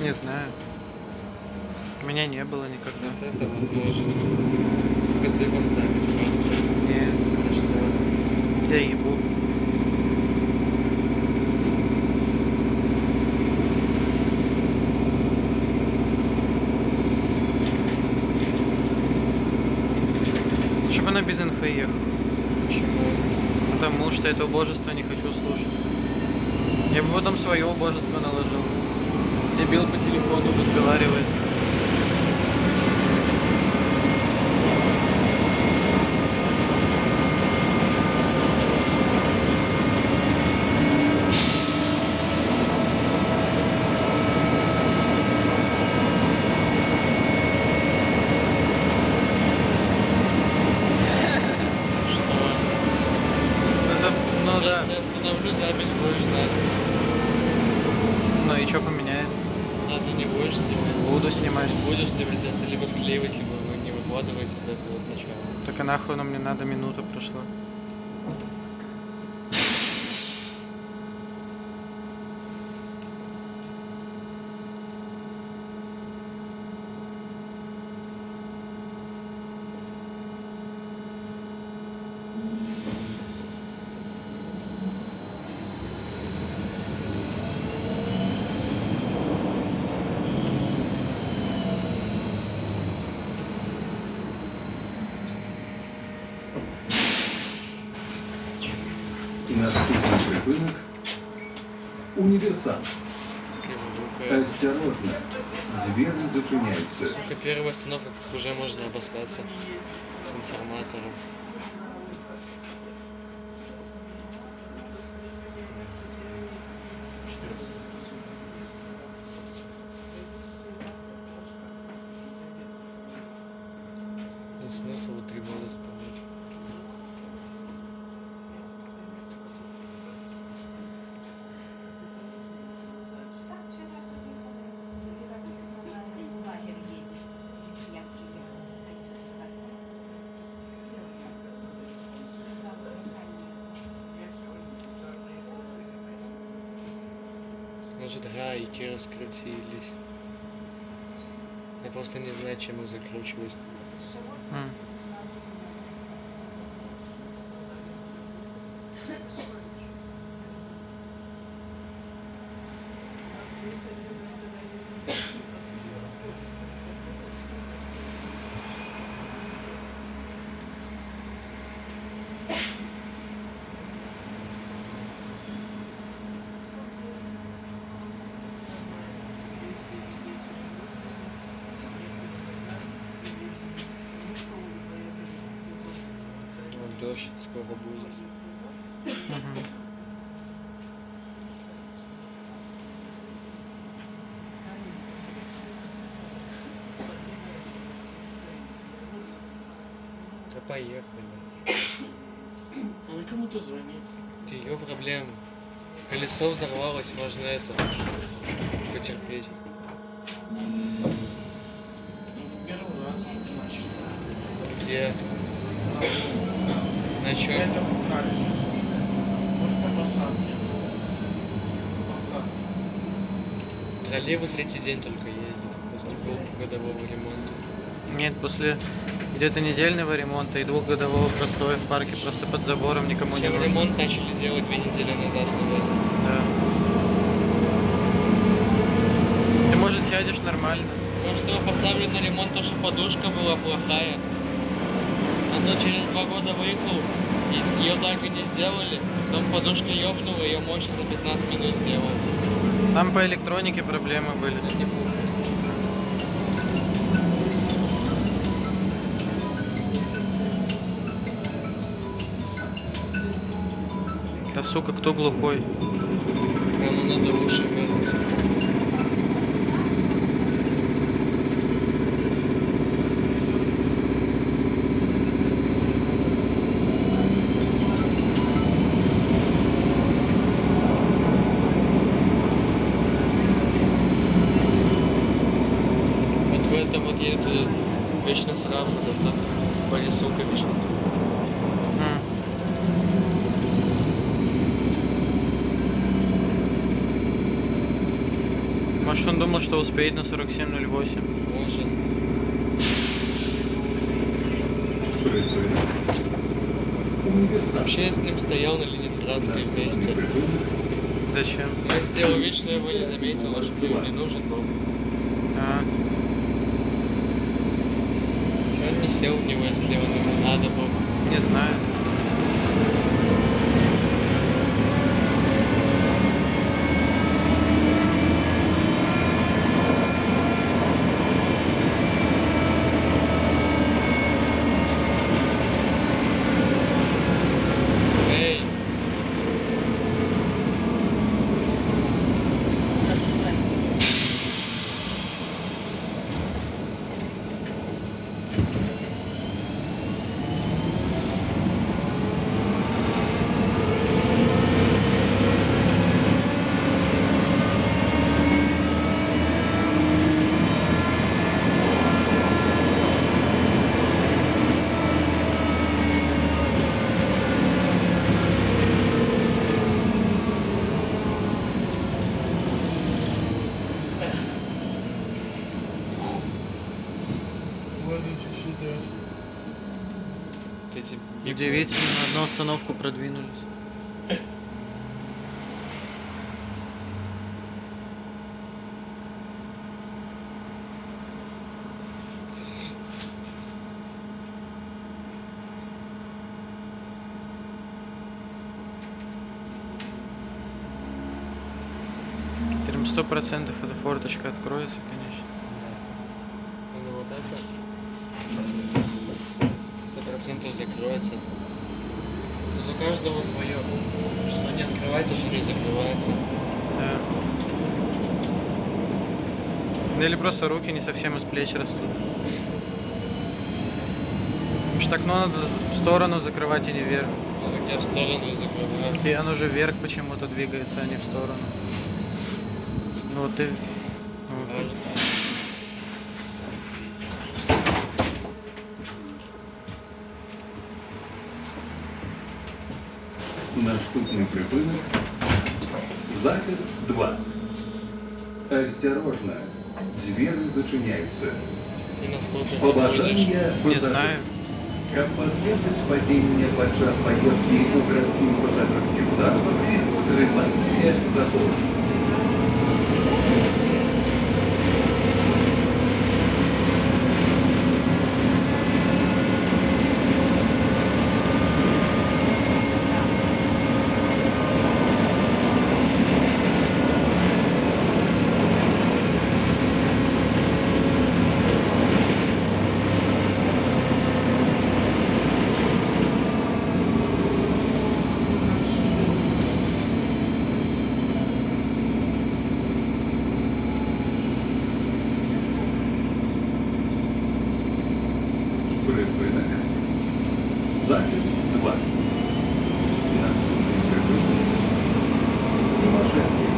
Не знаю. Меня не было никогда. Вот это вот может ходы поставить просто. Не, Это что? я ебу. Лучше бы на без инфы ехал. Почему? Потому что это убожество не хочу слушать. Я бы потом свое убожество наложил. Дебил по телефону разговаривает. Что? Это, ну да. Сейчас я остановлю запись, будешь знать. Ну и что поменяется? А ты не будешь снимать? Буду снимать. Будешь, тебе придется либо склеивать, либо вы не выкладывать вот это вот начало. Так а нахуй нам не надо, минута прошла. Наступний припинок універсам. Криворукая. Осторожно, двери зачиняются. Сука, первая остановка, как уже можно обоссаться с информатором. Не смысл вот 3 года ставить. Может, гайки раскрутились. Я просто не знаю, чем их закручивать. М. Вот дождь скоро будет. Мгм. Да поехали. Он кому-то звонит. Это ее проблема. Колесо взорвалось, можно это потерпеть. Первый раз значит. Где? На чем? Это правильно. Может по посадке. Посадке. Троллейбус третий день только ездит после годового ремонта. Нет, после где-то недельного ремонта и 2-годового простоя в парке просто под забором никому не Причем нужен. ремонт начали делать 2 недели назад, наверное. Да. Ты, может, сядешь нормально? Ну что, поставили на ремонт то, что подушка была плохая. А то через 2 года выехал, и ее так и не сделали. Потом подушка ёбнула, ее мощь за 15 минут сделал. Там по электронике проблемы были. Это не похуй. Да сука, кто глухой? Кому надо уши мыть. Вот в этом вот едет вечно сраф, этот Борис Укович. М. Может, он думал, что успеет на 47.08. Может. Припинок. Универсам. Вообще я с ним стоял на Ленинградской вместе. Зачем? Я сделал вид, что я его не заметил, а что ему не нужен был. А, Что он не сел в него, если он ему надо был? не знаю. Эй, вот эти Удивительно, на одну остановку продвинулись. Прям 100% эта форточка откроется, конечно. Ну вот это 100% закроется. Тут у каждого свое. Что не открывается, что не закрывается. Да. Ну, или просто руки не совсем из плеч растут. Потому что окно надо в сторону закрывать и не вверх. Ну так я в сторону закрываю. И оно же вверх почему-то двигается, а не в сторону. Ну вот ты... ну, вот. Правильно. Наступний припинок. Захід 2. Осторожно. Двери зачиняются. И насколько ты будешь? Побажання Не знаю. Каб пазбегнуць падзення падчас паездкі ў гарадскім пасажырскім транспарце, трымайце запор. Припинок. Захід 2. Наступний припинок. Тимошенко.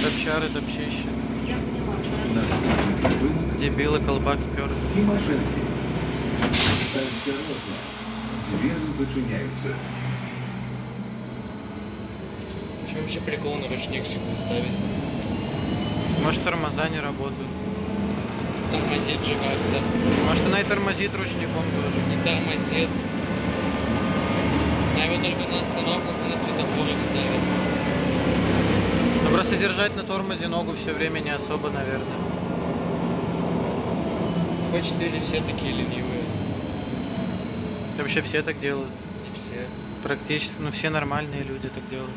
Топчары, топчище. Наступний припинок. Дебилы, колбак спер. Тимошенко. Осторожно. Двери зачиняются. Что вообще прикол на ручник всегда ставить? Может, тормоза не работают. Тормозит же как-то. Может, она и тормозит ручником тоже. Не тормозит. А его только на остановках и на светофорах ставят. Но просто держать на тормозе ногу все время не особо, наверное. Хоть или все такие ленивые? Это вообще все так делают. Не все. Практически, ну все нормальные люди так делают.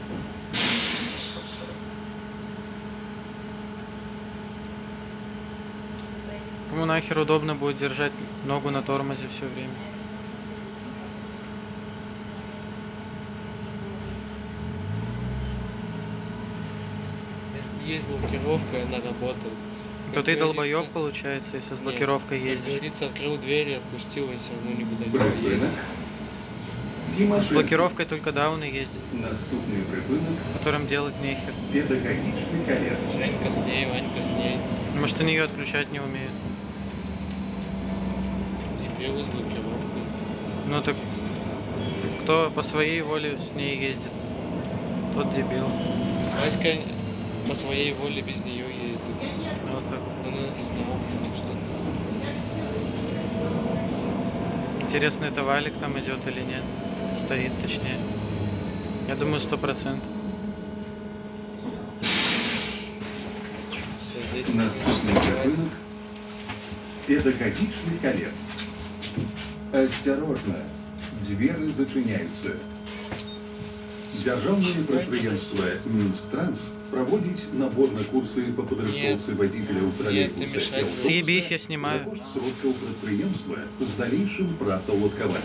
Кому нахер удобно будет держать ногу на тормозе все время? Если есть блокировка, она работает. То Как ты говорится, долбоеб получается, если с блокировкой нет, Как ездишь. говорится, открыл дверь и отпустил, и все равно никуда не Припинок. поедет. С Тимошенко. блокировкой только дауны ездят, Наступний припинок. которым делать нехер. Педагогічний коллеж. Женька с ней, Ванька с ней. Может, они ее отключать не умеют. Дебилы с блокировкой. Ну так кто по своей воле с ней ездит, тот дебил. Васька по своей воле без нее ездит. Вот так. Она сняла, потому что... Интересно, это валик там идет или нет? Стоит, точнее. Я думаю, 100%. Все здесь. Наступний зупинок – педагогічний коллег. Осторожно, двери зачиняються. Державне підприємство «Мінстранс» проводить набор на курси по підготовці водителів тролейбуса мешай. і автобуса Съебись, я снимаю. за кошт сроків підприємства з дальнейшим працевлаштуванням.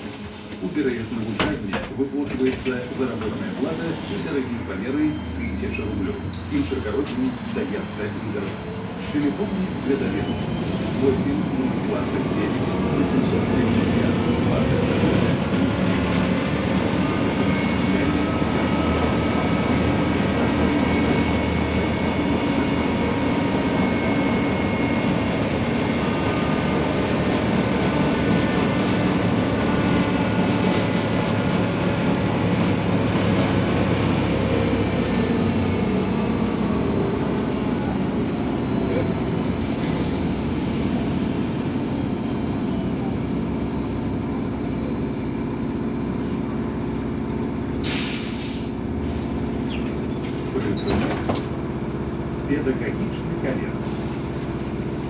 У період навчання виплачується заробітна плата у середній помірі 1000 рублів. Іншокоротні дається інтернет. Телефонный для доверия 8029 850 педагогічний коллег.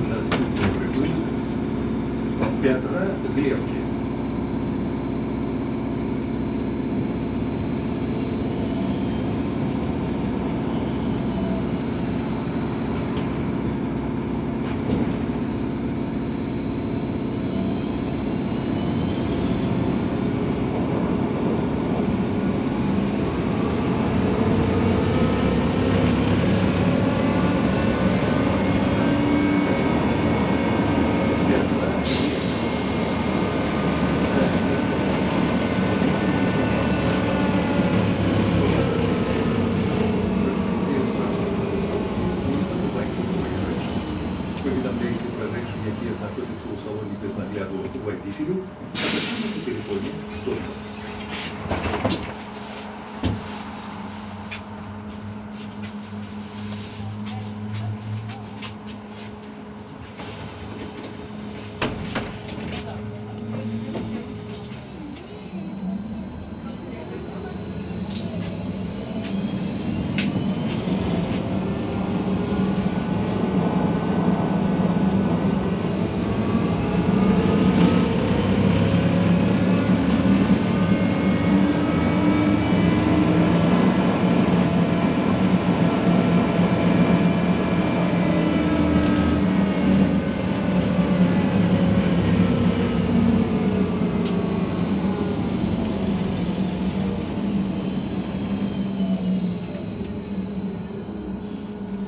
Наступний припинок Петра Глевки. Повідомляйте про речі, які знаходяться у салоні без нагляду водителю, а також на телефоні 102.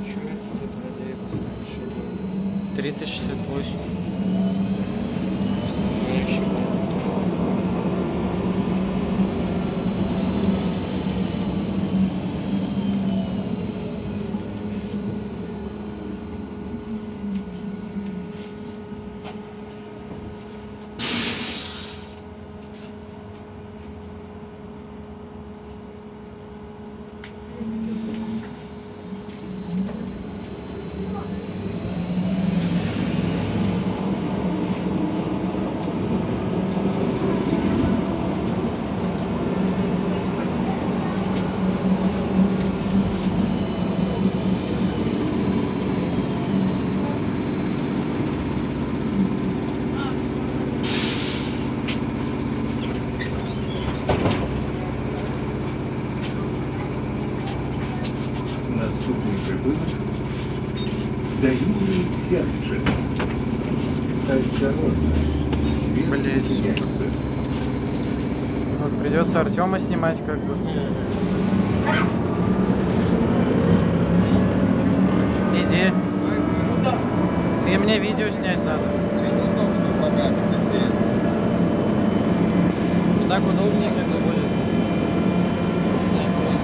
Что это за троллейбус? Что было? 3068. Все знающие. Наступний припинок до Юлии Сердчик. Осторожно, двери Блядь, зачиняются. Вот придется Артема снимать как бы. Иди. И мне видео снять надо. Ну так удобнее как бы будет.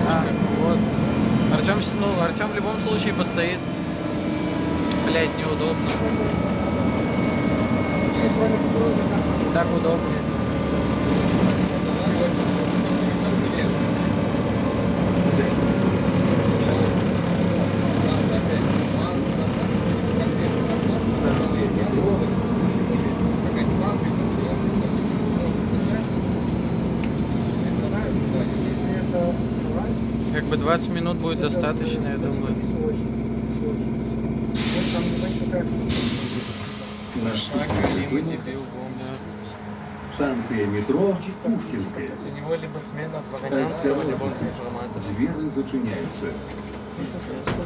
А, вот. Артем, ну, Артем в любом случае постоит. Блять, неудобно. Так удобнее. Как бы 20 минут будет достаточно, я думаю. Наступный Либо припынок тебе угон. Да. станция метро Пушкинская. У него либо смена от Вагонянского, либо он с информатора. Двери зачиняются.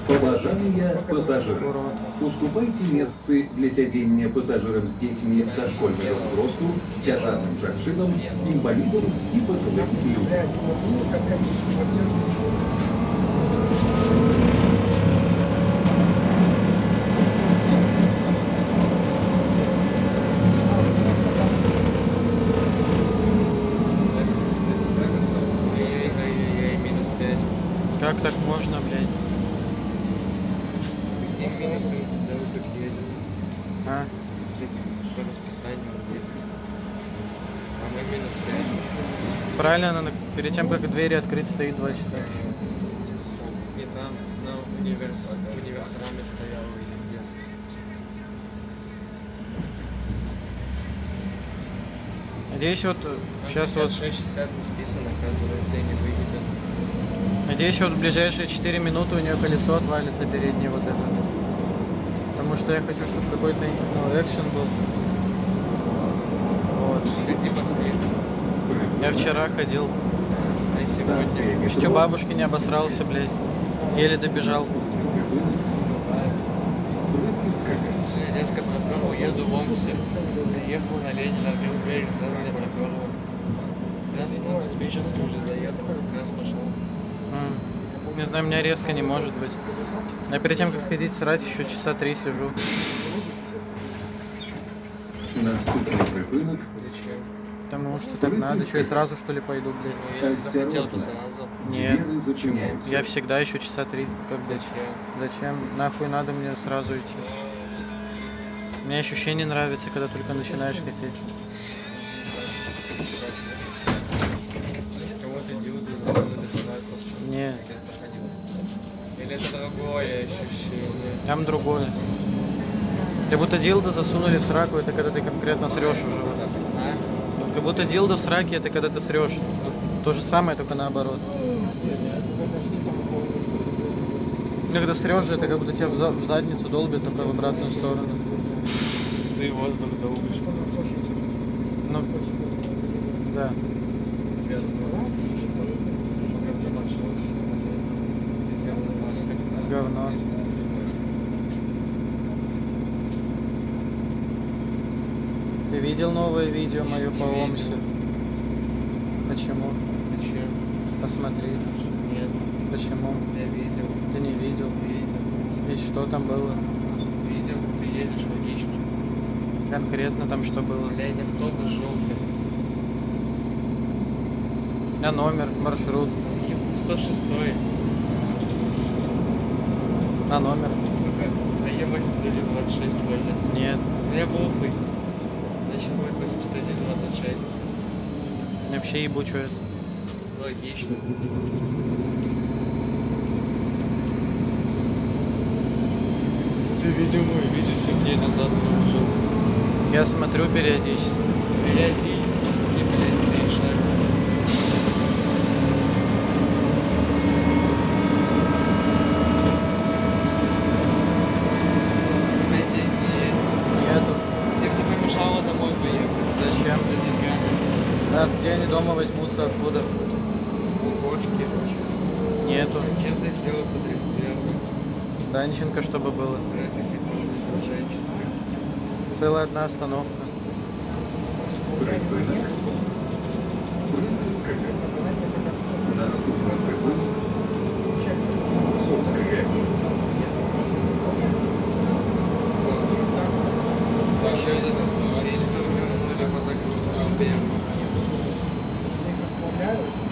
Поважание пассажиров. Урод. Уступайте месцы для сидения пассажирам с детьми дошкольного возрасту, тяжелым жаршинам, инвалидам и пожилым людям. Ай-яй-яй-яй, минус 5. Как так можно, блядь? С каким минусом туда вы как едем? А? По расписанию ездить. А мы минус 5. Правильно, надо перед тем, как двери открыть, стоит 2 часа еще. И там на универсаме стоял или где. Надеюсь, вот сейчас вот... 6,60 не списан, оказывается, и не выведен. Надеюсь, вот в ближайшие 4 минуты у нее колесо отвалится переднее вот это. Потому что я хочу, чтобы какой-то, ну, экшен был. Вот. Сходи последний. Я вчера ходил. А сегодня? Станция Еще метро бабушки не обосрался, блядь. Еле добежал. Сегодня резко пропёрло, еду в Омсе. Приехал на Ленина, открыл дверь, сразу меня пропёрло. Раз на диспетчерскую уже заехал, раз пошел. Не знаю, меня резко не может быть. Я перед тем, как сходить срать, еще часа 3 сижу. Наступный припынок Зачем? Потому что так надо. Что, я сразу что ли пойду, блядь? Ну, если захотел, то сразу. Нет. двери зачиняются. Я всегда еще часа 3. Как бы. Зачем? Зачем? Нахуй надо мне сразу идти? Мне ощущение нравится, когда только начинаешь хотеть. Кого-то дилды засунули в сраку. Не, Или это другое ощущение? там другое. Как будто дилдо засунули в сраку, это когда ты конкретно срешь уже. А? Как будто дилдо в сраке, это когда ты срешь. То же самое, только наоборот. Когда срешь, это как будто тебя в задницу долбит, только в обратную сторону. Ты воздух долбишь. Ну, да. Говно. Ты видел новое видео мое по Не Омсе? видел. Почему? Зачем? Посмотри. Нет, Почему? я видел. Ты не видел. Видел. И что там было? Видел, ты едешь логично. Конкретно там что было? Блядь, автобус желтый. А номер, маршрут. 106. На номер? Сука, а я 8126 вроде. Нет. Мне похуй. Значит, будет 8126. Вообще ебу, что это. Логично. Ты видел мой видео 7 дней назад выложил. Я смотрю периодически. Периодически, блядь, ты шаг. У тебя деньги есть. Нету. Тебе не помешало домой поехать. Зачем? За деньгами. А где они дома возьмутся, откуда? Кошки. Нету. Чем ты сделал 131? Данченко, чтобы было. Сразу хотел быть женщиной. Целая одна остановка. Припынок